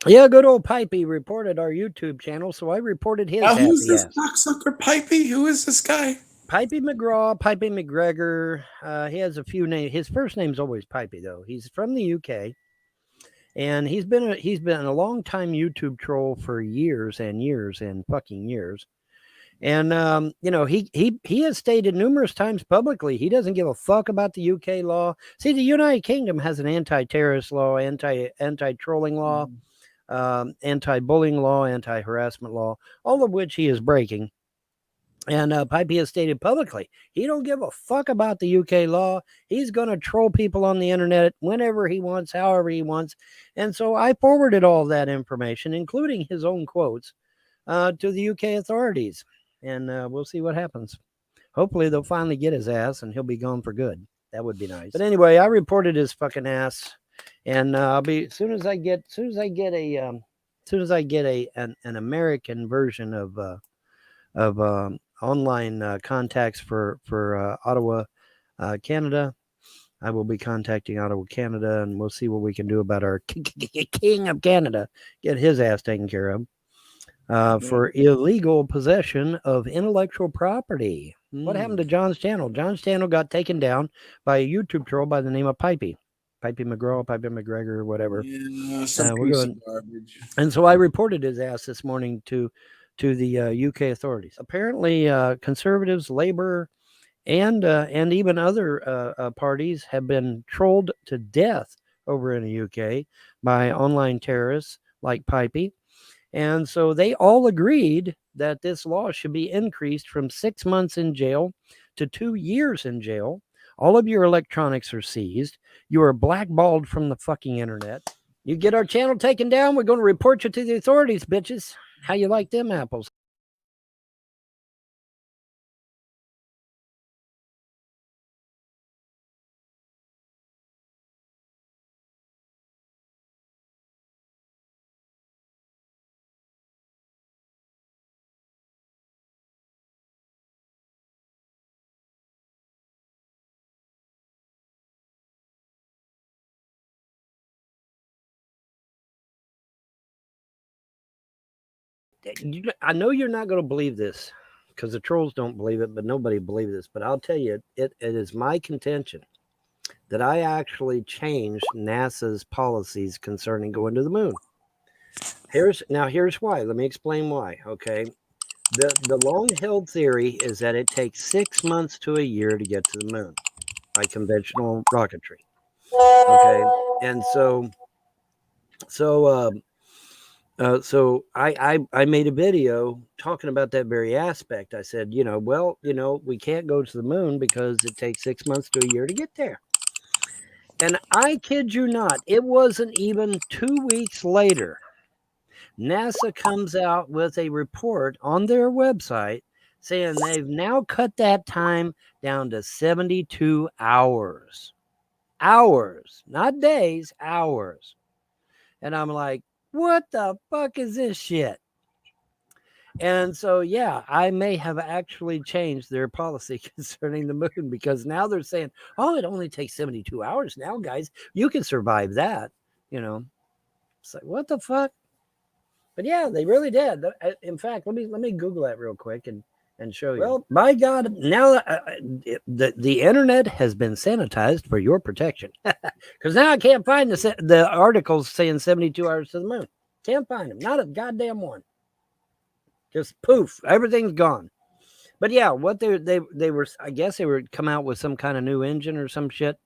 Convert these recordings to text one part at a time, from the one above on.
Yeah, good old Pipey reported our YouTube channel, so I reported his Now, who's happy this ass. cocksucker Pipey? Who is this guy? Pipey McGraw, Pipey McGregor. He has a few names. His first name's always Pipey, though. He's from the UK, and he's been a long time YouTube troll for years and years and fucking years. And he has stated numerous times publicly he doesn't give a fuck about the UK law. See, the United Kingdom has an anti-terrorist law, anti-trolling law, anti-bullying law, anti-harassment law, all of which he is breaking. And Pipey has stated publicly he don't give a fuck about the UK law. He's going to troll people on the internet whenever he wants, however he wants. And so I forwarded all that information, including his own quotes, to the UK authorities. And we'll see what happens. Hopefully they'll finally get his ass and he'll be gone for good. That would be nice. But anyway, I reported his fucking ass, and I'll be as soon as I get an American version of online contacts for Ottawa, Canada. I will be contacting Ottawa, Canada, and we'll see what we can do about our king of Canada. Get his ass taken care of for illegal possession of intellectual property. What happened to John's channel? John's channel got taken down by a YouTube troll by the name of Pipey. Pipey McGraw, Pipey McGregor, whatever. Yeah, some We're piece going, of garbage. and so I reported his ass this morning to the UK authorities. Apparently, conservatives, Labor, and even other parties have been trolled to death over in the UK by online terrorists like Pipey. And so they all agreed that this law should be increased from 6 months in jail to 2 years in jail. All of your electronics are seized. You are blackballed from the fucking internet. You get our channel taken down, we're going to report you to the authorities, bitches. How you like them apples? I know you're not going to believe this because the trolls don't believe it, but nobody believes this. But I'll tell you, it is my contention that I actually changed NASA's policies concerning going to the moon. Here's why. Let me explain why. Okay. The long held theory is that it takes 6 months to a year to get to the moon by conventional rocketry. Okay. And so I made a video talking about that very aspect. I said, we can't go to the moon because it takes 6 months to a year to get there. And I kid you not, it wasn't even 2 weeks later. NASA comes out with a report on their website saying they've now cut that time down to 72 hours. Hours, not days, hours. And I'm like, what the fuck is this shit? And so, yeah, I may have actually changed their policy concerning the moon because now they're saying, oh, it only takes 72 hours now, guys. You can survive that. You know, it's like, what the fuck? But yeah, they really did. In fact, let me Google that real quick and show you. Well, by God, now the internet has been sanitized for your protection. Because now I can't find the articles saying 72 hours to the moon. Can't find them. Not a goddamn one. Just poof, everything's gone. But yeah, what they were, I guess they were come out with some kind of new engine or some shit.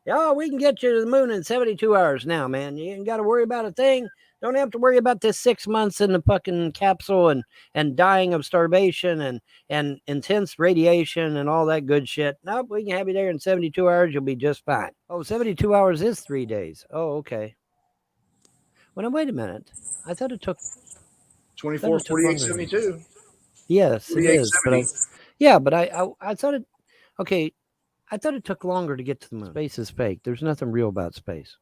Oh, we can get you to the moon in 72 hours now, man. You ain't got to worry about a thing. Don't have to worry about this 6 months in the fucking capsule and dying of starvation and intense radiation and all that good shit. Nope, we can have you there in 72 hours. You'll be just fine. Oh, 72 hours is 3 days. Oh, okay. Well, now, wait a minute. I thought it took 24, 48, 72. Yes, it 48, is. 70. But I thought it. Okay, I thought it took longer to get to the moon. Space is fake. There's nothing real about space.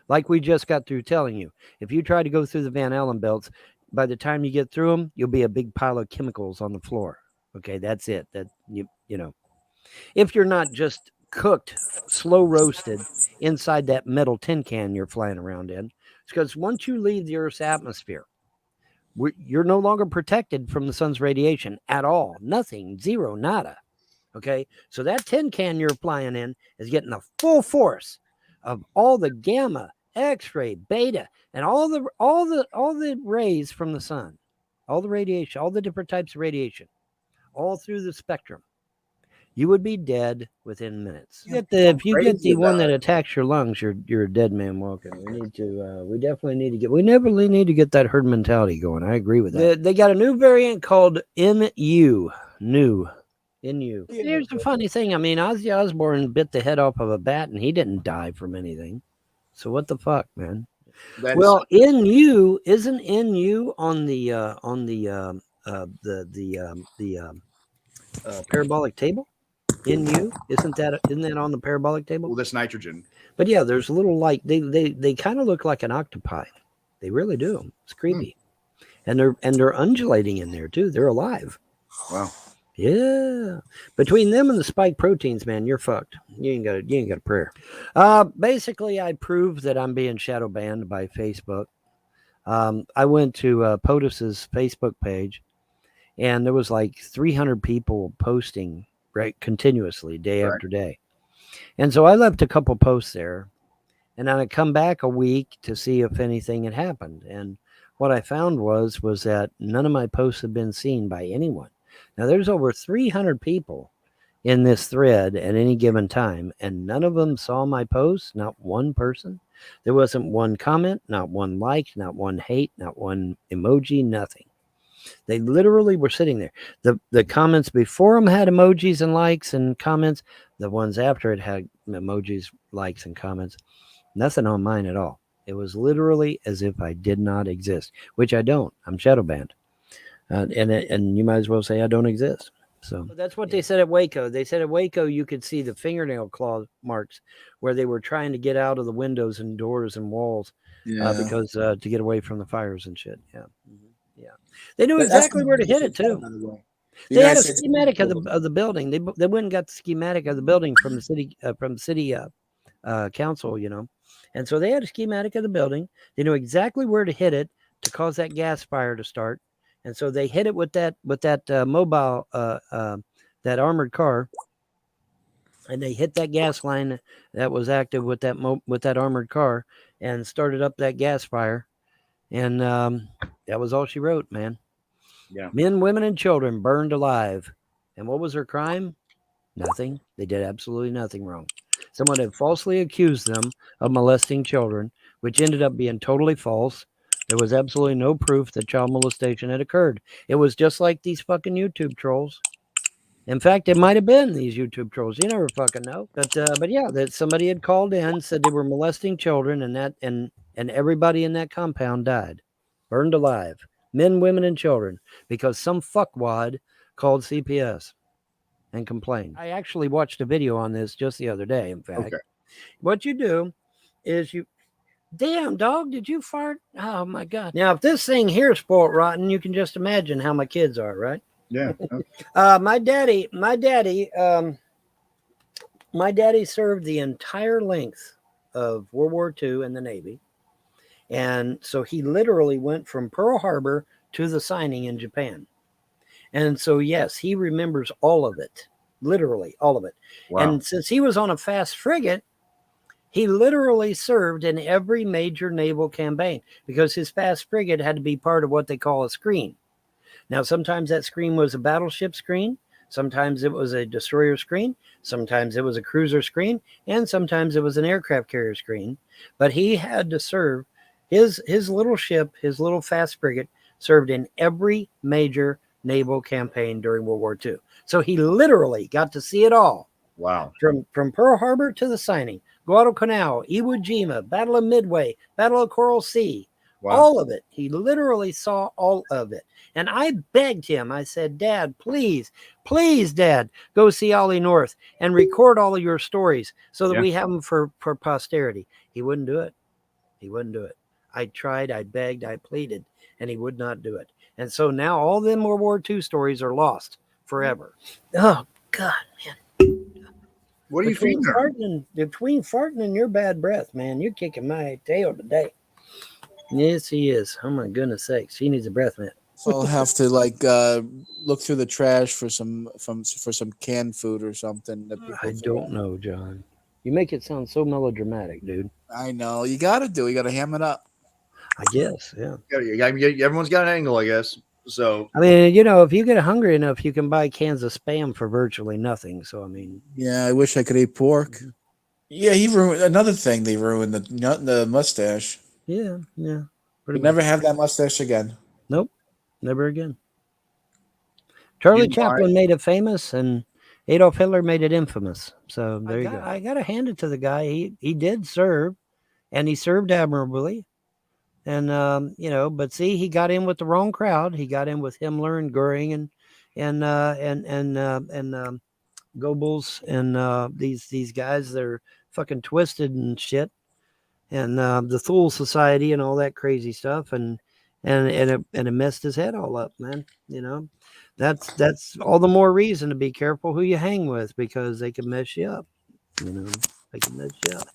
Like we just got through telling you, if you try to go through the Van Allen belts, by the time you get through them, you'll be a big pile of chemicals on the floor. Okay, that's it. That if you're not just cooked, slow roasted inside that metal tin can you're flying around in, It's because once you leave the Earth's atmosphere, you're no longer protected from the sun's radiation at all. Nothing, zero, nada. Okay, so that tin can you're flying in is getting the full force of all the gamma, X-ray, beta, and all the rays from the sun, all the radiation, all the different types of radiation, all through the spectrum. You would be dead within minutes. If you get the one that attacks your lungs, you're a dead man walking. We definitely need to get. We never need to get that herd mentality going. I agree with that. They got a new variant called NU. New. NU. Here's the funny thing. I mean, Ozzy Osbourne bit the head off of a bat, and he didn't die from anything. So what the fuck, man? Well, NU isn't NU on the parabolic table. NU isn't that on the parabolic table? Well, that's nitrogen. But yeah, there's a little like they kind of look like an octopi. They really do. It's creepy, and they're undulating in there too. They're alive. Wow. Yeah, between them and the spike proteins, man, you're fucked. You ain't got a prayer. Basically, I proved that I'm being shadow banned by Facebook. I went to POTUS's Facebook page, and there was like 300 people posting continuously, day after day, and so I left a couple posts there, and then I come back a week to see if anything had happened, and what I found was that none of my posts had been seen by anyone. Now, there's over 300 people in this thread at any given time, and none of them saw my post, not one person. There wasn't one comment, not one like, not one hate, not one emoji, nothing. They literally were sitting there. The comments before them had emojis and likes and comments. The ones after it had emojis, likes, and comments. Nothing on mine at all. It was literally as if I did not exist, which I don't. I'm shadow banned. And you might as well say I don't exist. So that's what they said at Waco. They said at Waco you could see the fingernail claw marks where they were trying to get out of the windows and doors and walls because to get away from the fires and shit. Yeah, yeah. They knew exactly where to hit it too. They had a schematic of the building. They went and got the schematic of the building from the city council, you know, and so they had a schematic of the building. They knew exactly where to hit it to cause that gas fire to start. And so they hit it with that mobile, that armored car, and they hit that gas line that was active with that armored car, and started up that gas fire, and that was all she wrote, man. Yeah. Men, women, and children burned alive, and what was her crime? Nothing. They did absolutely nothing wrong. Someone had falsely accused them of molesting children, which ended up being totally false. There was absolutely no proof that child molestation had occurred. It was just like these fucking YouTube trolls. In fact, it might have been these YouTube trolls. You never fucking know. But yeah, that somebody had called in, said they were molesting children, and everybody in that compound died, burned alive, men, women, and children, because some fuckwad called CPS and complained. I actually watched a video on this just the other day. In fact, what you do is damn, dog, did you fart? Oh, my God. Now, if this thing here is spoiled rotten, you can just imagine how my kids are, right? Yeah. My daddy served the entire length of World War II in the Navy. And so he literally went from Pearl Harbor to the signing in Japan. And so, yes, he remembers all of it, literally all of it. Wow. And since he was on a fast frigate, he literally served in every major naval campaign because his fast frigate had to be part of what they call a screen. Now, sometimes that screen was a battleship screen. Sometimes it was a destroyer screen. Sometimes it was a cruiser screen. And sometimes it was an aircraft carrier screen. But he had to serve his little ship, his little fast frigate, served in every major naval campaign during World War II. So he literally got to see it all. Wow. From Pearl Harbor to the signing. Guadalcanal, Iwo Jima, Battle of Midway, Battle of Coral Sea, all of it. He literally saw all of it. And I begged him, I said, Dad, please, Dad, go see Ollie North and record all of your stories so that we have them for posterity. He wouldn't do it. He wouldn't do it. I tried, I begged, I pleaded, and he would not do it. And so now all them World War II stories are lost forever. Oh, God, man. What are you feeding her? Between farting and your bad breath, man, you're kicking my tail today. Yes, he is. Oh my goodness sakes, he needs a breath mint. So I'll have to like look through the trash for some canned food or something that people I throw don't out. know, John. You make it sound so melodramatic, dude. I know you got to do. You got to ham it up. I guess, yeah. Everyone's got an angle, I guess. So I mean, if you get hungry enough, you can buy cans of spam for virtually nothing. So, I mean, Yeah, I wish I could eat pork. Yeah, he ruined another thing. They ruined the mustache. yeah, pretty You much. never have that mustache again. Nope, never again. you Charlie know why? Chaplin made it famous, and Adolf Hitler made it infamous. So there you go. I got to hand it to the guy. He did serve, and he served admirably. And but see, he got in with the wrong crowd. He got in with Himmler and Goering and Goebbels and these guys. They're fucking twisted and shit, and the Thule Society and all that crazy stuff, and it messed his head all up, man. That's all the more reason to be careful who you hang with, because they can mess you up. They can mess you up.